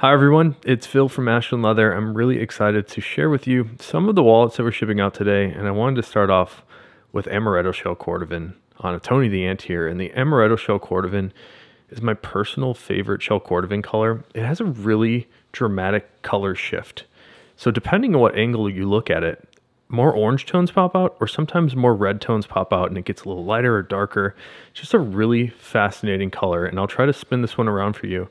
Hi everyone, it's Phil from Ashland Leather. I'm really excited to share with you some of the wallets that we're shipping out today, and I wanted to start off with Amaretto Shell Cordovan on a Tony the Ant here. And the Amaretto Shell Cordovan is my personal favorite Shell Cordovan color. It has a really dramatic color shift. So depending on what angle you look at it, more orange tones pop out, or sometimes more red tones pop out and it gets a little lighter or darker. It's just a really fascinating color, and I'll try to spin this one around for you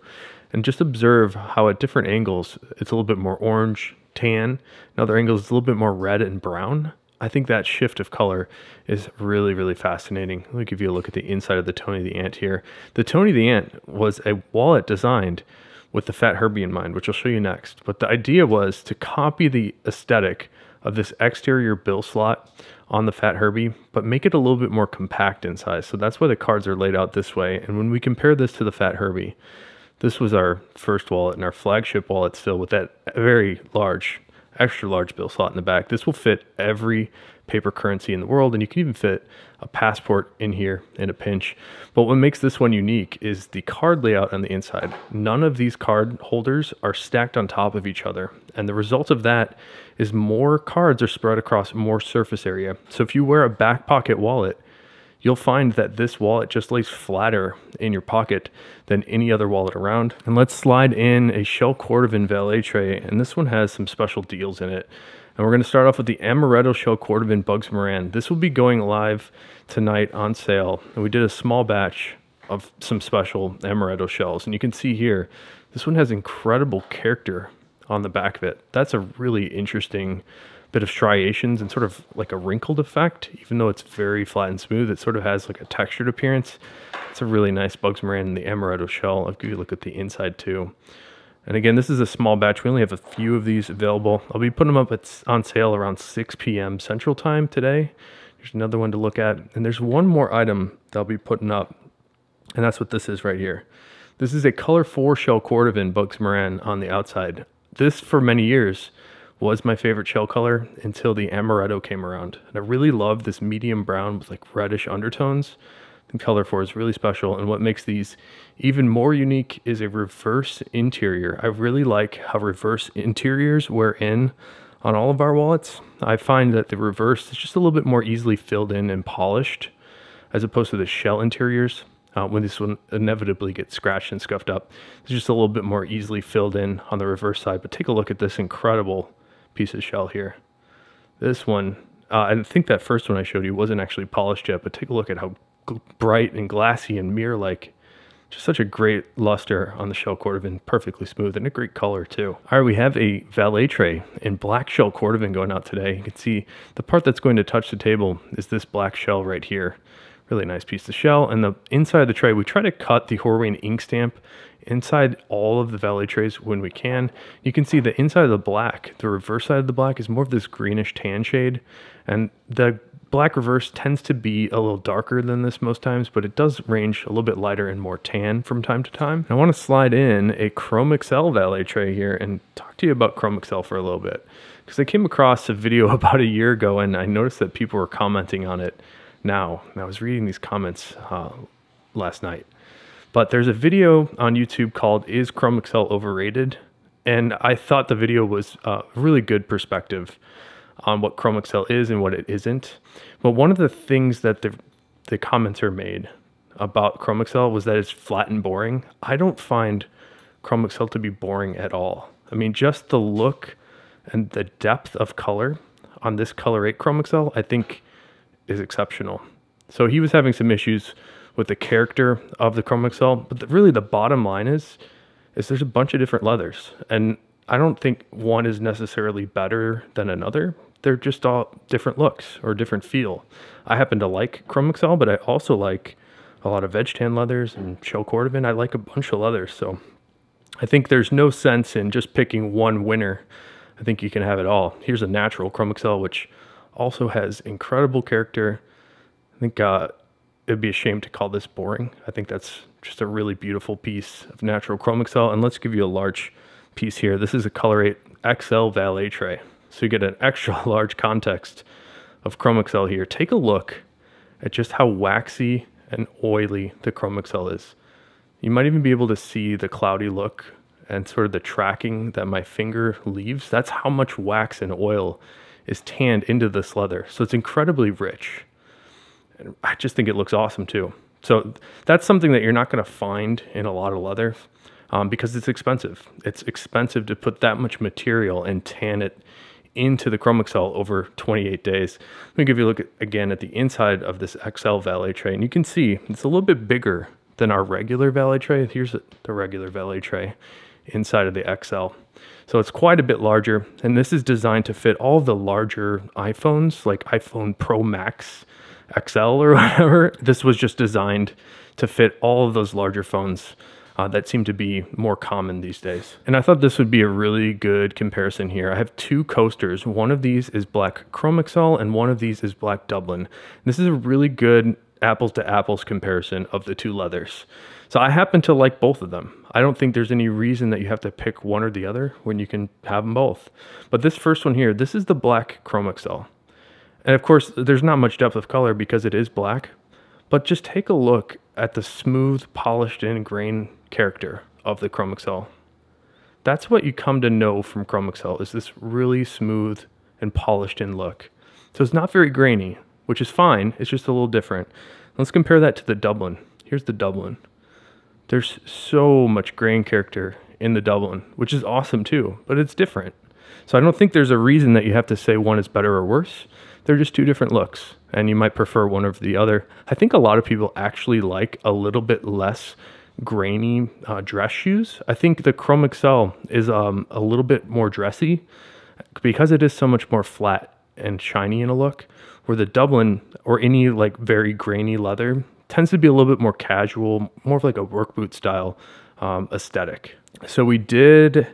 and just observe how at different angles it's a little bit more orange, tan, and other angles it's a little bit more red and brown. I think that shift of color is really, really fascinating. Let me give you a look at the inside of the Tony the Ant here. The Tony the Ant was a wallet designed with the Fat Herbie in mind, which I'll show you next. But the idea was to copy the aesthetic of this exterior bill slot on the Fat Herbie, but make it a little bit more compact in size. So that's why the cards are laid out this way. And when we compare this to the Fat Herbie, this was our first wallet and our flagship wallet still, with that very large, extra large bill slot in the back. This will fit every paper currency in the world, and you can even fit a passport in here in a pinch. But what makes this one unique is the card layout on the inside. None of these card holders are stacked on top of each other, and the result of that is more cards are spread across more surface area. So if you wear a back pocket wallet, you'll find that this wallet just lays flatter in your pocket than any other wallet around. And let's slide in a Shell Cordovan valet tray, and this one has some special deals in it. And we're going to start off with the Amaretto Shell Cordovan Bugs Moran. This will be going live tonight on sale, and we did a small batch of some special Amaretto shells. And you can see here, this one has incredible character on the back of it. That's a really interesting bit of striations and sort of like a wrinkled effect. Even though it's very flat and smooth, it sort of has like a textured appearance. It's a really nice Bugs Moran in the Amaretto shell. I'll give you a look at the inside too. And again, this is a small batch. We only have a few of these available. I'll be putting them up on sale around 6 p.m. Central Time today. There's another one to look at. And there's one more item that I'll be putting up, and that's what this is right here. This is a color 4 Shell Cordovan Bugs Moran on the outside. This, for many years, was my favorite shell color until the Amaretto came around. And I really love this medium brown with like reddish undertones. The color 4 is really special, and what makes these even more unique is a reverse interior. I really like how reverse interiors wear in on all of our wallets. I find that the reverse is just a little bit more easily filled in and polished as opposed to the shell interiors. When this one inevitably gets scratched and scuffed up, it's just a little bit more easily filled in on the reverse side. But take a look at this incredible piece of shell here. This one, I think that first one I showed you wasn't actually polished yet, but take a look at how bright and glassy and mirror-like. Just such a great luster on the Shell Cordovan, perfectly smooth, and a great color too. All right, we have a valet tray in black Shell Cordovan going out today. You can see the part that's going to touch the table is this black shell right here. Really nice piece of shell. And the inside of the tray, we try to cut the Horween ink stamp inside all of the valet trays when we can. You can see the inside of the black, the reverse side of the black, is more of this greenish tan shade, and the black reverse tends to be a little darker than this most times, but it does range a little bit lighter and more tan from time to time. I want to slide in a Chrome XL valet tray here and talk to you about Chrome XL for a little bit, because I came across a video about a year ago and I noticed that people were commenting on it now. And I was reading these comments last night. But there's a video on YouTube called "Is Chrome XL Overrated?" And I thought the video was a really good perspective on what Chrome XL is and what it isn't. But one of the things that the commenter made about Chrome XL was that it's flat and boring. I don't find Chrome XL to be boring at all. I mean, just the look and the depth of color on this Color 8 Chrome XL, I think, is exceptional. So he was having some issues with the character of the Chrome XL, but really the bottom line is there's a bunch of different leathers, and I don't think one is necessarily better than another. They're just all different looks or different feel. I happen to like Chrome XL, but I also like a lot of veg tan leathers and Shell Cordovan. I like a bunch of leathers, so I think there's no sense in just picking one winner. I think you can have it all. Here's a natural Chrome XL, which also has incredible character. I think it'd be a shame to call this boring. I think that's just a really beautiful piece of natural Chrome XL. And let's give you a large piece here. This is a Color 8 XL valet tray. So you get an extra large context of Chrome XL here. Take a look at just how waxy and oily the Chrome XL is. You might even be able to see the cloudy look and sort of the tracking that my finger leaves, that's how much wax and oil is tanned into this leather. So it's incredibly rich. And I just think it looks awesome too. So that's something that you're not going to find in a lot of leather because it's expensive. It's expensive to put that much material and tan it into the Chrome Excel over 28 days. Let me give you a look again at the inside of this XL valet tray, and you can see it's a little bit bigger than our regular valet tray. Here's the regular valet tray inside of the XL. So it's quite a bit larger, and this is designed to fit all the larger iPhones, like iPhone Pro Max XL or whatever. This was just designed to fit all of those larger phones that seem to be more common these days. And I thought this would be a really good comparison here. I have two coasters. One of these is black Chrome Excel and one of these is black Dublin. This is a really good apples to apples comparison of the two leathers. So I happen to like both of them. I don't think there's any reason that you have to pick one or the other when you can have them both. But this first one here, this is the black Chrome Excel. And of course, there's not much depth of color because it is black, but just take a look at the smooth, polished in grain character of the Chrome Excel. That's what you come to know from Chrome Excel, is this really smooth and polished in look. So it's not very grainy, which is fine. It's just a little different. Let's compare that to the Dublin. Here's the Dublin. There's so much grain character in the Dublin, which is awesome too, but it's different. So I don't think there's a reason that you have to say one is better or worse. They're just two different looks, and you might prefer one over the other. I think a lot of people actually like a little bit less grainy dress shoes. I think the Chrome Excel is a little bit more dressy because it is so much more flat and shiny in a look, where the Dublin or any like very grainy leather tends to be a little bit more casual, more of like a work boot style aesthetic. So we did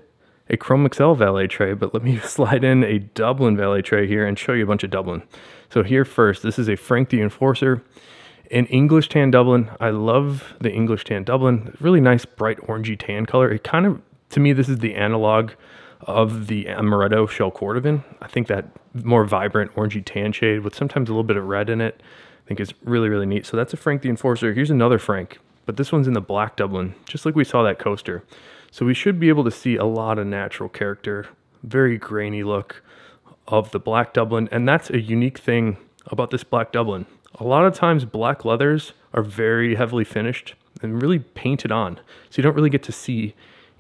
a Chrome Excel valet tray, but let me slide in a Dublin valet tray here and show you a bunch of Dublin. So here first, this is a Frank the Enforcer in English tan Dublin. I love the English tan Dublin. Really nice, bright orangey tan color. It kind of, to me, this is the analog of the Amaretto shell Cordovan. I think that more vibrant orangey tan shade with sometimes a little bit of red in it, I think is really, really neat. So that's a Frank the Enforcer. Here's another Frank, but this one's in the black Dublin, just like we saw that coaster. So we should be able to see a lot of natural character, very grainy look of the black Dublin. And that's a unique thing about this black Dublin. A lot of times black leathers are very heavily finished and really painted on. So you don't really get to see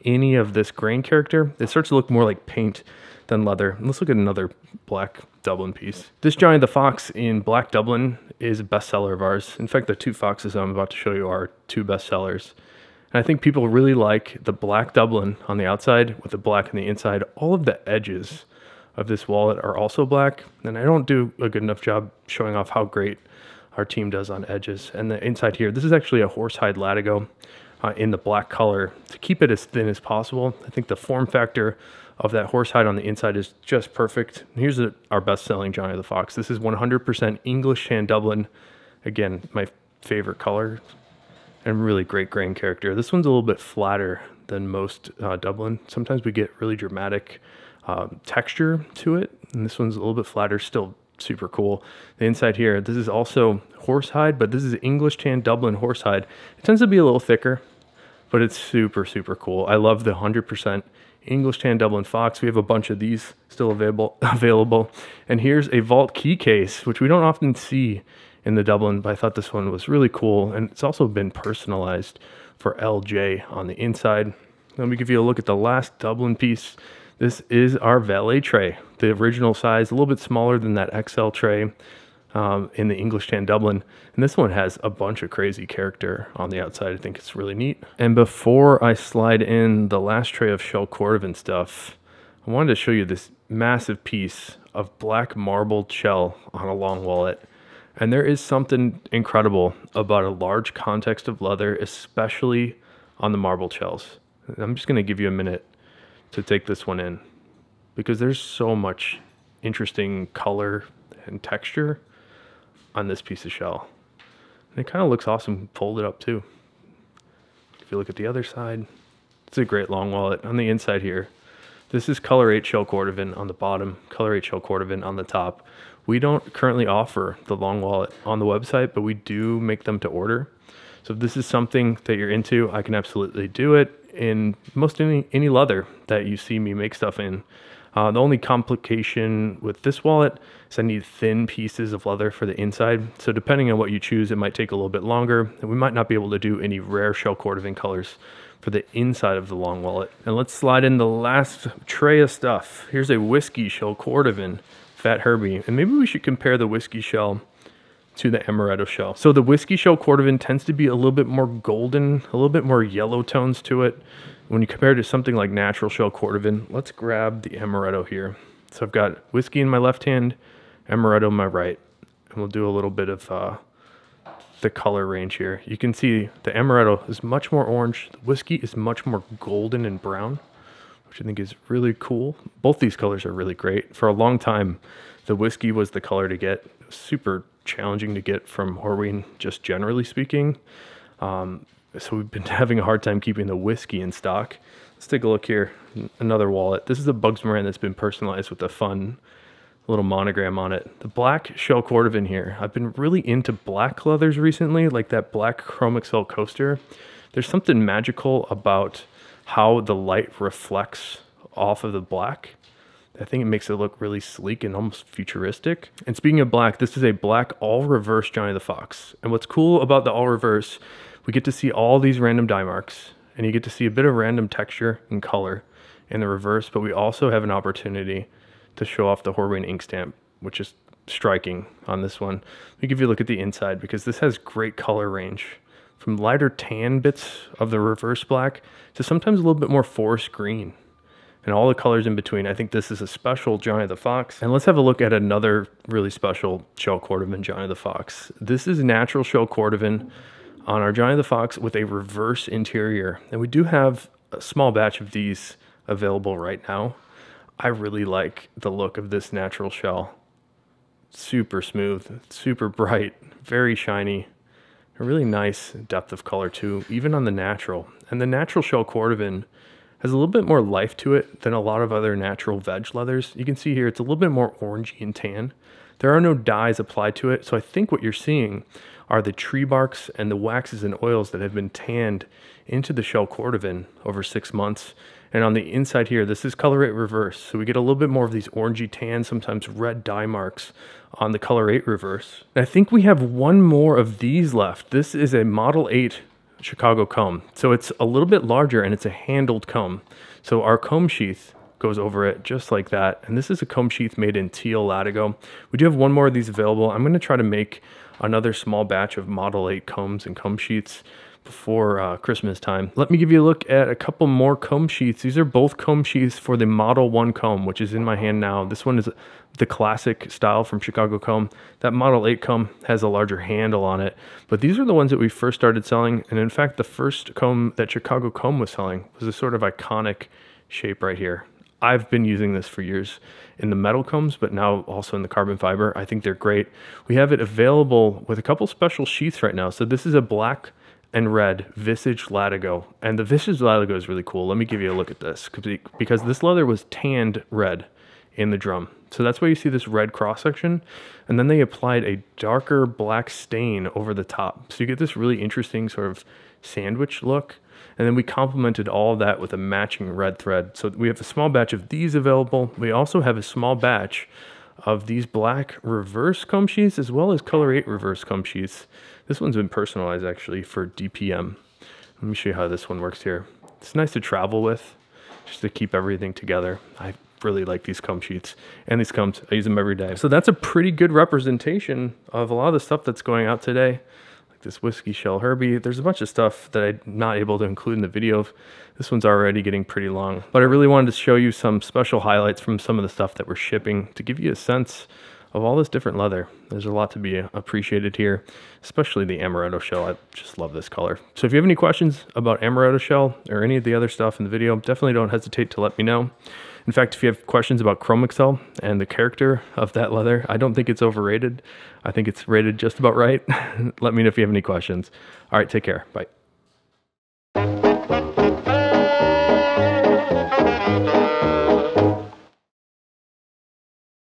any of this grain character. It starts to look more like paint than leather. And let's look at another black Dublin piece. This Johnny the Fox in black Dublin is a bestseller of ours. In fact, the two foxes I'm about to show you are two bestsellers. And I think people really like the black Dublin on the outside with the black on the inside. All of the edges of this wallet are also black. And I don't do a good enough job showing off how great our team does on edges. And the inside here, this is actually a horsehide latigo in the black color to keep it as thin as possible. I think the form factor of that horsehide on the inside is just perfect. And here's our best-selling Johnny the Fox. This is 100% English tan Dublin. Again, my favorite color and really great grain character. This one's a little bit flatter than most Dublin. Sometimes we get really dramatic texture to it, and this one's a little bit flatter, still super cool. The inside here, this is also horsehide, but this is English tan Dublin horsehide. It tends to be a little thicker, but it's super, super cool. I love the 100% English tan Dublin Fox. We have a bunch of these still available. And here's a vault key case, which we don't often see in the Dublin, but I thought this one was really cool. And it's also been personalized for LJ on the inside. Let me give you a look at the last Dublin piece. This is our valet tray, the original size, a little bit smaller than that XL tray in the English tan Dublin. And this one has a bunch of crazy character on the outside. I think it's really neat. And before I slide in the last tray of shell Cordovan stuff, I wanted to show you this massive piece of black marbled shell on a long wallet. And there is something incredible about a large context of leather, especially on the marbled shells. I'm just going to give you a minute to take this one in because there's so much interesting color and texture on this piece of shell. And it kind of looks awesome folded up too. If you look at the other side, it's a great long wallet. On the inside here, this is color 8 shell Cordovan on the bottom, color 8 shell Cordovan on the top. We don't currently offer the long wallet on the website, but we do make them to order. So if this is something that you're into, I can absolutely do it in most any leather that you see me make stuff in. The only complication with this wallet is I need thin pieces of leather for the inside. So depending on what you choose, it might take a little bit longer, and we might not be able to do any rare shell Cordovan colors for the inside of the long wallet. And let's slide in the last tray of stuff. Here's a whiskey shell Cordovan Fat Herbie, and maybe we should compare the whiskey shell to the Amaretto shell. So the whiskey shell Cordovan tends to be a little bit more golden, a little bit more yellow tones to it. When you compare it to something like natural shell Cordovan, let's grab the Amaretto here. So I've got whiskey in my left hand, Amaretto in my right, and we'll do a little bit of the color range here. You can see the Amaretto is much more orange. The whiskey is much more golden and brown, which I think is really cool. Both these colors are really great. For a long time, the whiskey was the color to get. It was super challenging to get from Horween, just generally speaking. So we've been having a hard time keeping the whiskey in stock. Let's take a look here. Another wallet. This is a Bugs Moran that's been personalized with a fun little monogram on it. The black shell Cordovan here. I've been really into black leathers recently, like that black Chrome Excel coaster. There's something magical about how the light reflects off of the black. I think it makes it look really sleek and almost futuristic. And speaking of black, this is a black all reverse Johnny the Fox. And what's cool about the all reverse, we get to see all these random dye marks, and you get to see a bit of random texture and color in the reverse, but we also have an opportunity to show off the Horween ink stamp, which is striking on this one. Let me give you a look at the inside, because this has great color range, from lighter tan bits of the reverse black to sometimes a little bit more forest green, and all the colors in between. I think this is a special Johnny the Fox. And let's have a look at another really special shell Cordovan Johnny the Fox. This is natural shell Cordovan on our Johnny the Fox with a reverse interior. And we do have a small batch of these available right now. I really like the look of this natural shell. Super smooth, super bright, very shiny. A really nice depth of color too, even on the natural. And the natural shell Cordovan has a little bit more life to it than a lot of other natural veg leathers. You can see here it's a little bit more orangey and tan. There are no dyes applied to it, so I think what you're seeing are the tree barks and the waxes and oils that have been tanned into the shell Cordovan over 6 months. And on the inside here, this is Color 8 reverse, so we get a little bit more of these orangey tan, sometimes red dye marks on the Color 8 reverse. And I think we have one more of these left. This is a Model 8 Chicago comb. So it's a little bit larger and it's a handled comb. So our comb sheath goes over it just like that. And this is a comb sheath made in teal latigo. We do have one more of these available. I'm going to try to make another small batch of Model 8 combs and comb sheaths before Christmas time. Let me give you a look at a couple more comb sheaths. These are both comb sheaths for the Model 1 comb, which is in my hand now. This one is the classic style from Chicago comb. That Model 8 comb has a larger handle on it, but these are the ones that we first started selling. And in fact, the first comb that Chicago comb was selling was a sort of iconic shape right here. I've been using this for years in the metal combs, but now also in the carbon fiber. I think they're great. We have it available with a couple special sheaths right now. So this is a black and red Visage Latigo, and the Visage Latigo is really cool. Let me give you a look at this, because this leather was tanned red in the drum. So that's why you see this red cross section, and then they applied a darker black stain over the top. So you get this really interesting sort of sandwich look. And then we complemented all of that with a matching red thread. So we have a small batch of these available. We also have a small batch of these black reverse comb sheaths, as well as Color 8 reverse comb sheaths. This one's been personalized actually for DPM. Let me show you how this one works here. It's nice to travel with, just to keep everything together. I really like these comb sheaths and these combs. I use them every day. So that's a pretty good representation of a lot of the stuff that's going out today. This whiskey shell Herbie. There's a bunch of stuff that I'm not able to include in the video. This one's already getting pretty long, but I really wanted to show you some special highlights from some of the stuff that we're shipping to give you a sense of all this different leather. There's a lot to be appreciated here, especially the Amaretto shell. I just love this color. So if you have any questions about Amaretto shell or any of the other stuff in the video, definitely don't hesitate to let me know. In fact, if you have questions about Chrome Excel and the character of that leather, I don't think it's overrated. I think it's rated just about right. Let me know if you have any questions. All right, take care. Bye.